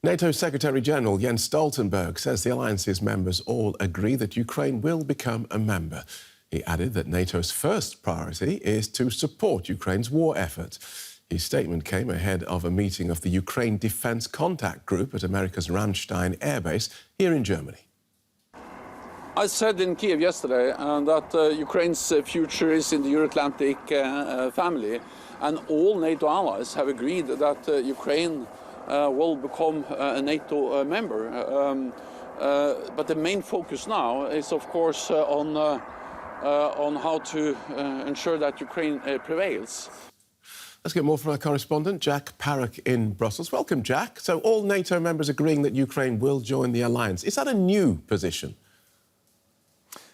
NATO Secretary-General Jens Stoltenberg says the alliance's members all agree that Ukraine will become a member. He added that NATO's first priority is to support Ukraine's war effort. His statement came ahead of a meeting of the Ukraine Defense Contact Group at America's Ramstein airbase here in Germany. I said in Kyiv yesterday that Ukraine's future is in the Euro-Atlantic family, and all NATO allies have agreed that Ukraine will become a NATO member. But the main focus now is, of course, on how to ensure that Ukraine prevails. Let's get more from our correspondent, Jack Parrock in Brussels. Welcome, Jack. So all NATO members agreeing that Ukraine will join the alliance. Is that a new position?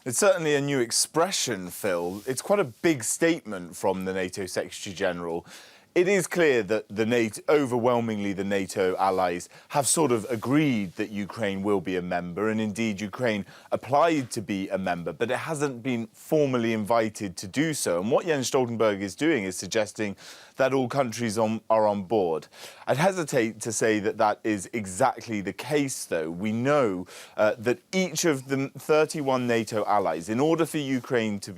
It's certainly a new expression, Phil. It's quite a big statement from the NATO Secretary-General. It is clear that overwhelmingly the NATO allies have sort of agreed that Ukraine will be a member, and indeed Ukraine applied to be a member, but it hasn't been formally invited to do so. And what Jens Stoltenberg is doing is suggesting that all countries are on board. I'd hesitate to say that that is exactly the case, though. We know that each of the 31 NATO allies, in order for Ukraine to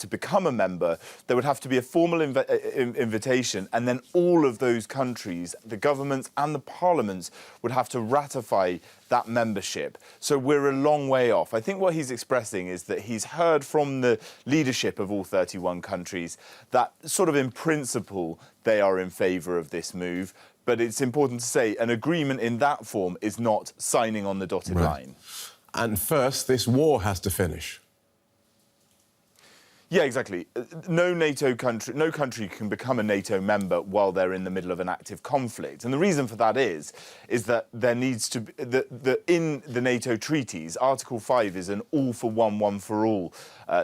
become a member, there would have to be a formal invitation, and then all of those countries, the governments and the parliaments, would have to ratify that membership. So we're a long way off. I think what he's expressing is that he's heard from the leadership of all 31 countries that sort of in principle they are in favour of this move. But it's important to say an agreement in that form is not signing on the dotted line. And first, this war has to finish. Yeah, exactly. No country can become a NATO member while they're in the middle of an active conflict. And the reason for that is that there needs to be, in the NATO treaties, Article 5 is an all-for-one, one-for-all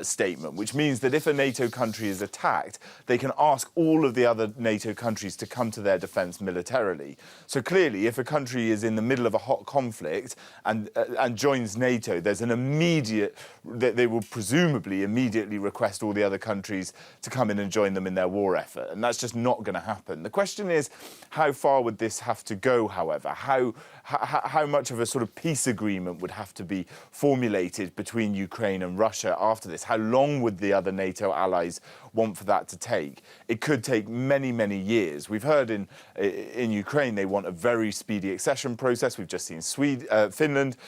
statement, which means that if a NATO country is attacked, they can ask all of the other NATO countries to come to their defence militarily. So clearly, if a country is in the middle of a hot conflict and joins NATO, there's an immediate, they will presumably immediately request all the other countries to come in and join them in their war effort. And that's just not going to happen. The question is, how far would this have to go, however? How much of a sort of peace agreement would have to be formulated between Ukraine and Russia after this? How long would the other NATO allies want for that to take? It could take many, many years. We've heard in Ukraine they want a very speedy accession process. We've just seen Finland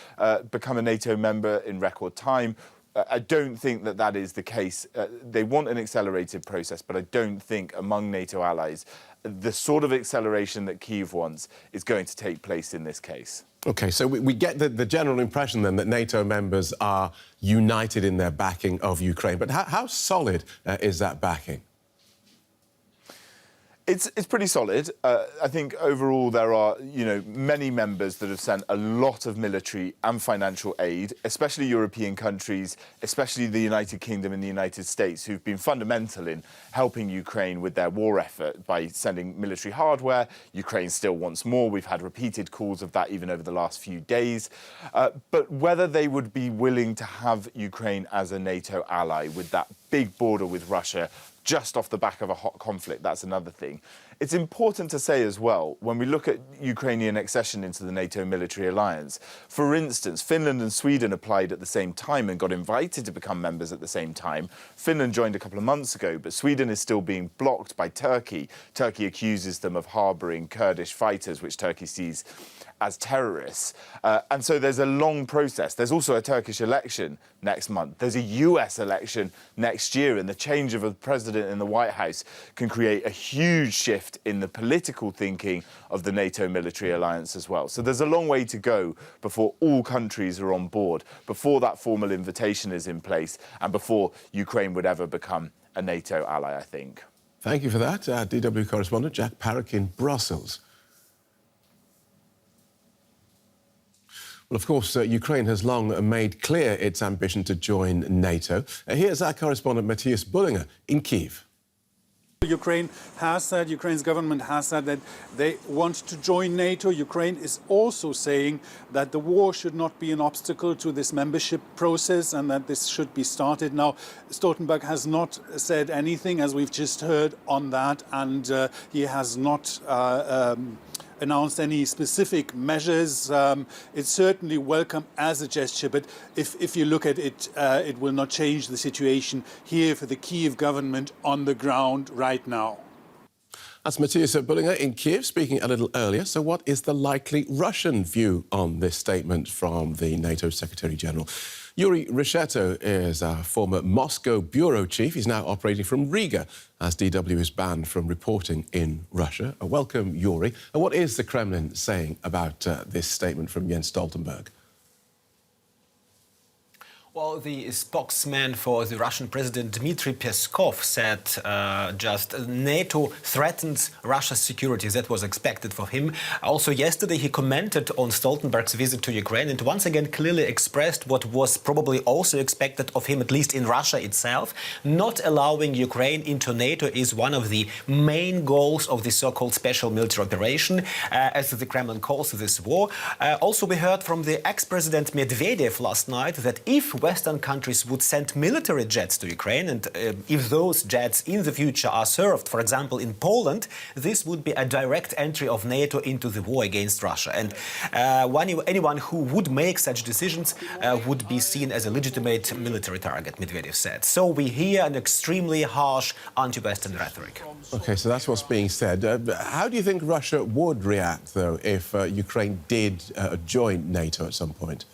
become a NATO member in record time. I don't think that is the case. They want an accelerated process, but I don't think among NATO allies the sort of acceleration that Kyiv wants is going to take place in this case. OK, so we get the general impression then that NATO members are united in their backing of Ukraine. But how solid is that backing? It's pretty solid. I think overall there are, many members that have sent a lot of military and financial aid, especially European countries, especially the United Kingdom and the United States, who've been fundamental in helping Ukraine with their war effort by sending military hardware. Ukraine still wants more. We've had repeated calls of that even over the last few days. But whether they would be willing to have Ukraine as a NATO ally with that big border with Russia just off the back of a hot conflict, that's another thing. It's important to say as well, when we look at Ukrainian accession into the NATO military alliance, for instance, Finland and Sweden applied at the same time and got invited to become members at the same time. Finland joined a couple of months ago, but Sweden is still being blocked by Turkey. Turkey accuses them of harbouring Kurdish fighters, which Turkey sees as terrorists. And so there's a long process. There's also a Turkish election next month. There's a US election next year, and the change of a president in the White House can create a huge shift in the political thinking of the NATO military alliance as well. So there's a long way to go before all countries are on board, before that formal invitation is in place, and before Ukraine would ever become a NATO ally, I think. Thank you for that, DW correspondent Jack Parrock in Brussels. Well, of course, Ukraine has long made clear its ambition to join NATO. Here's our correspondent Matthias Bullinger in Kyiv. Ukraine's government has said that they want to join NATO. Ukraine is also saying that the war should not be an obstacle to this membership process and that this should be started. Now, Stoltenberg has not said anything, as we've just heard, on that, and he has not announced any specific measures. It's certainly welcome as a gesture, but if you look at it, it will not change the situation here for the Kyiv government on the ground right now. That's Matthias Bullinger in Kyiv, speaking a little earlier. So what is the likely Russian view on this statement from the NATO Secretary-General? Yuri Reshetto is a former Moscow bureau chief. He's now operating from Riga as DW is banned from reporting in Russia. Welcome, Yuri. And what is the Kremlin saying about this statement from Jens Stoltenberg? Well, the spokesman for the Russian President Dmitry Peskov said just NATO threatens Russia's security. That was expected for him. Also yesterday he commented on Stoltenberg's visit to Ukraine and once again clearly expressed what was probably also expected of him, at least in Russia itself. Not allowing Ukraine into NATO is one of the main goals of the so-called special military operation, as the Kremlin calls this war. Also we heard from the ex-president Medvedev last night that if Western countries would send military jets to Ukraine, and if those jets in the future are served, for example, in Poland, this would be a direct entry of NATO into the war against Russia. And anyone who would make such decisions would be seen as a legitimate military target, Medvedev said. So we hear an extremely harsh anti-Western rhetoric. OK, so that's what's being said. How do you think Russia would react, though, if Ukraine did join NATO at some point?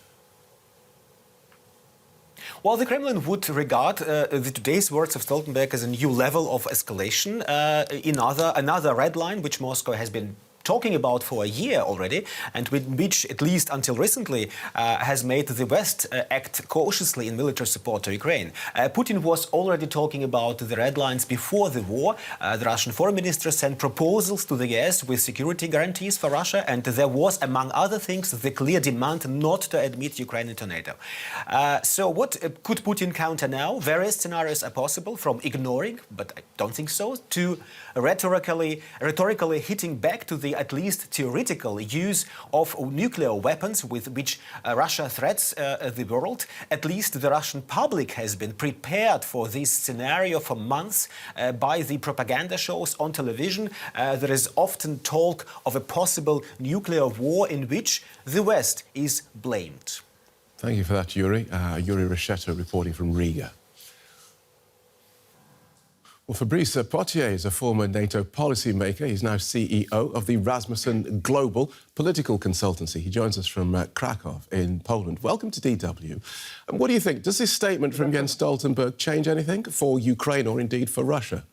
Well, the Kremlin would regard today's words of Stoltenberg as a new level of escalation, another red line which Moscow has been talking about for a year already, and which, at least until recently, has made the West act cautiously in military support to Ukraine. Putin was already talking about the red lines before the war. The Russian foreign minister sent proposals to the US with security guarantees for Russia, and there was, among other things, the clear demand not to admit Ukraine into NATO. So what could Putin counter now? Various scenarios are possible, from ignoring, but I don't think so, to rhetorically hitting back to the at least theoretical use of nuclear weapons with which Russia threats the world. At least the Russian public has been prepared for this scenario for months by the propaganda shows on television. There is often talk of a possible nuclear war in which the West is blamed. Thank you for that, Yuri. Yuri Reshetto reporting from Riga. Well, Fabrice Potier is a former NATO policymaker. He's now CEO of the Rasmussen Global Political Consultancy. He joins us from Krakow in Poland. Welcome to DW. And what do you think? Does this statement from Jens Stoltenberg change anything for Ukraine or indeed for Russia?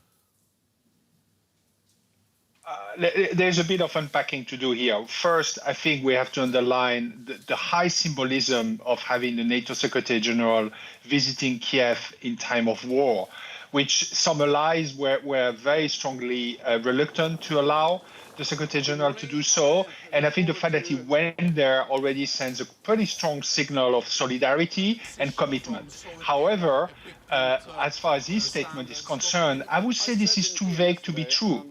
There's a bit of unpacking to do here. First, I think we have to underline the high symbolism of having the NATO Secretary General visiting Kyiv in time of war, which some allies were very strongly reluctant to allow the Secretary General to do so. And I think the fact that he went there already sends a pretty strong signal of solidarity and commitment. However, as far as his statement is concerned, I would say this is too vague to be true.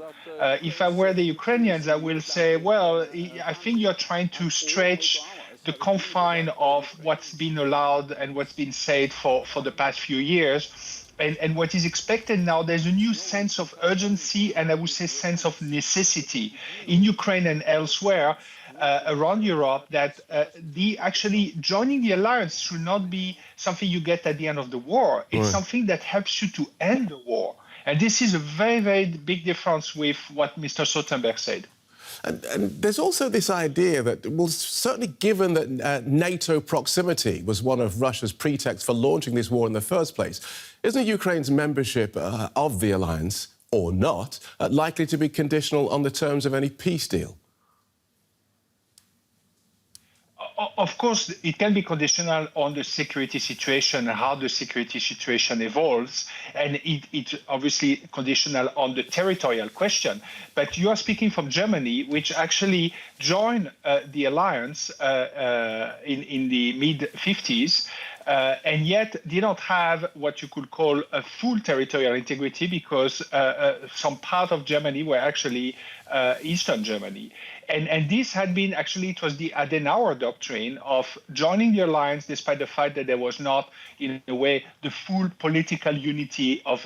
If I were the Ukrainians, I will say, well, I think you're trying to stretch the confine of what's been allowed and what's been said for the past few years. And what is expected now, there's a new sense of urgency and I would say sense of necessity in Ukraine and elsewhere around Europe that actually joining the alliance should not be something you get at the end of the war. It's something that helps you to end the war. And this is a very, very big difference with what Mr. Stoltenberg said. And there's also this idea that, well, certainly given that NATO proximity was one of Russia's pretexts for launching this war in the first place, isn't Ukraine's membership of the alliance, or not, likely to be conditional on the terms of any peace deal? Of course, it can be conditional on the security situation and how the security situation evolves, and it's obviously conditional on the territorial question. But you are speaking from Germany, which actually joined the alliance in the mid-50s, and yet did not have what you could call a full territorial integrity because some part of Germany were actually Eastern Germany. And this had been actually, it was the Adenauer doctrine of joining the alliance despite the fact that there was not, in a way, the full political unity of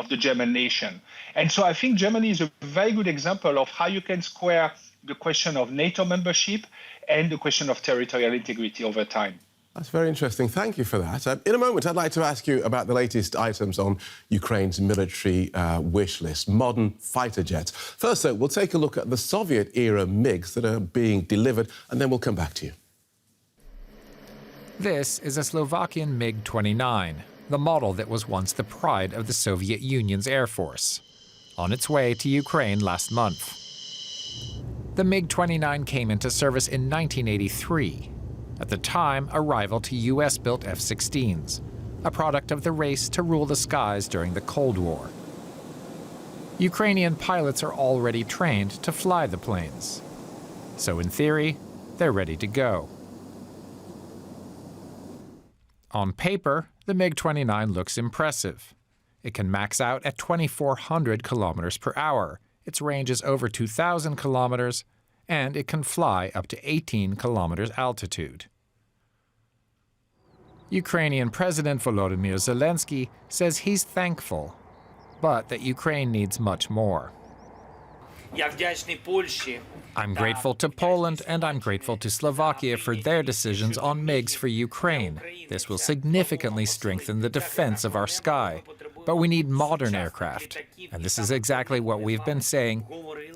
the German nation. And so I think Germany is a very good example of how you can square the question of NATO membership and the question of territorial integrity over time. That's very interesting. Thank you for that. In a moment, I'd like to ask you about the latest items on Ukraine's military wish list, modern fighter jets. First, though, we'll take a look at the Soviet-era MiGs that are being delivered, and then we'll come back to you. This is a Slovakian MiG-29, the model that was once the pride of the Soviet Union's Air Force, on its way to Ukraine last month. The MiG-29 came into service in 1983. At the time, a rival to US-built F-16s, a product of the race to rule the skies during the Cold War. Ukrainian pilots are already trained to fly the planes. So in theory, they're ready to go. On paper, the MiG-29 looks impressive. It can max out at 2,400 kilometers per hour. Its range is over 2,000 kilometers, and it can fly up to 18 kilometers altitude. Ukrainian President Volodymyr Zelenskyy says he's thankful, but that Ukraine needs much more. I'm grateful to Poland and I'm grateful to Slovakia for their decisions on MiGs for Ukraine. This will significantly strengthen the defense of our sky. But we need modern aircraft. And this is exactly what we've been saying.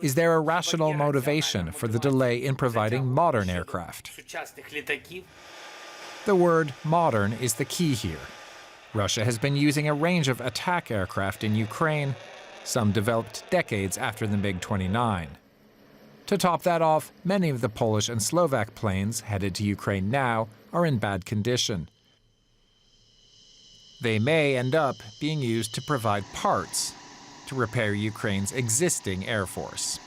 Is there a rational motivation for the delay in providing modern aircraft? The word modern is the key here. Russia has been using a range of attack aircraft in Ukraine, some developed decades after the MiG-29. To top that off, many of the Polish and Slovak planes headed to Ukraine now are in bad condition. They may end up being used to provide parts to repair Ukraine's existing air force.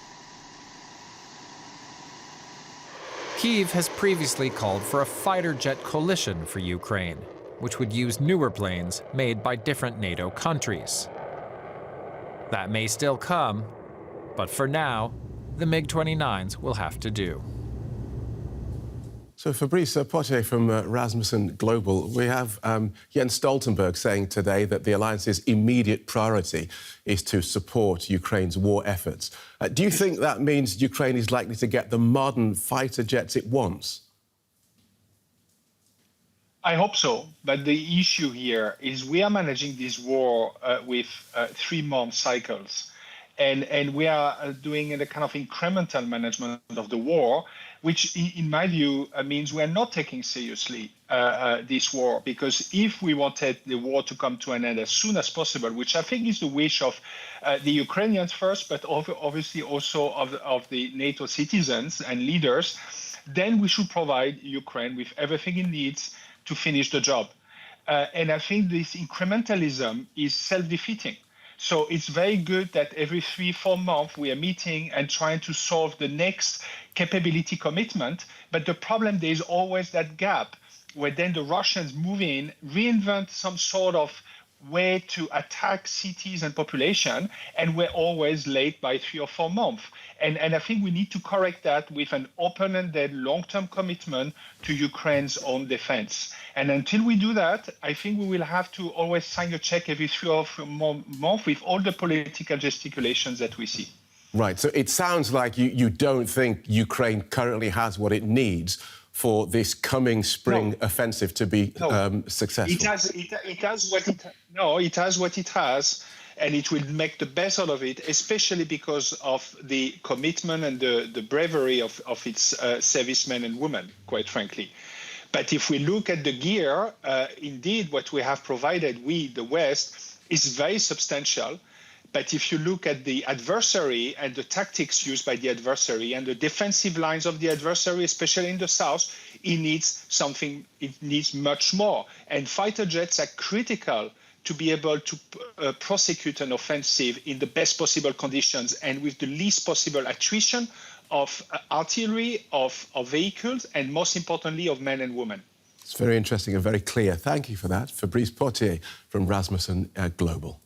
Kyiv has previously called for a fighter jet coalition for Ukraine, which would use newer planes made by different NATO countries. That may still come, but for now, the MiG-29s will have to do. So Fabrice Potier from Rasmussen Global, we have Jens Stoltenberg saying today that the alliance's immediate priority is to support Ukraine's war efforts. Do you think that means Ukraine is likely to get the modern fighter jets it wants? I hope so, but the issue here is we are managing this war with 3-month cycles. And we are doing a kind of incremental management of the war, which in my view means we are not taking seriously this war, because if we wanted the war to come to an end as soon as possible, which I think is the wish of the Ukrainians first, but obviously also of the NATO citizens and leaders, then we should provide Ukraine with everything it needs to finish the job. And I think this incrementalism is self-defeating. So it's very good that every 3-4 months we are meeting and trying to solve the next capability commitment. But the problem, there is always that gap where then the Russians move in, reinvent some sort of way to attack cities and population, and we're always late by 3 or 4 months. And I think we need to correct that with an open-ended long-term commitment to Ukraine's own defense. And until we do that, I think we will have to always sign a check every 3 or 4 months with all the political gesticulations that we see. Right, so it sounds like you don't think Ukraine currently has what it needs for this coming spring offensive to be successful. It has what it has, and it will make the best out of it, especially because of the commitment and the bravery of its servicemen and women, quite frankly. But if we look at the gear, indeed, what we have provided, the West, is very substantial. But if you look at the adversary and the tactics used by the adversary and the defensive lines of the adversary, especially in the south, it needs much more. And fighter jets are critical to be able to prosecute an offensive in the best possible conditions and with the least possible attrition of artillery, of vehicles, and most importantly, of men and women. It's very interesting and very clear. Thank you for that. Fabrice Potier from Rasmussen Global.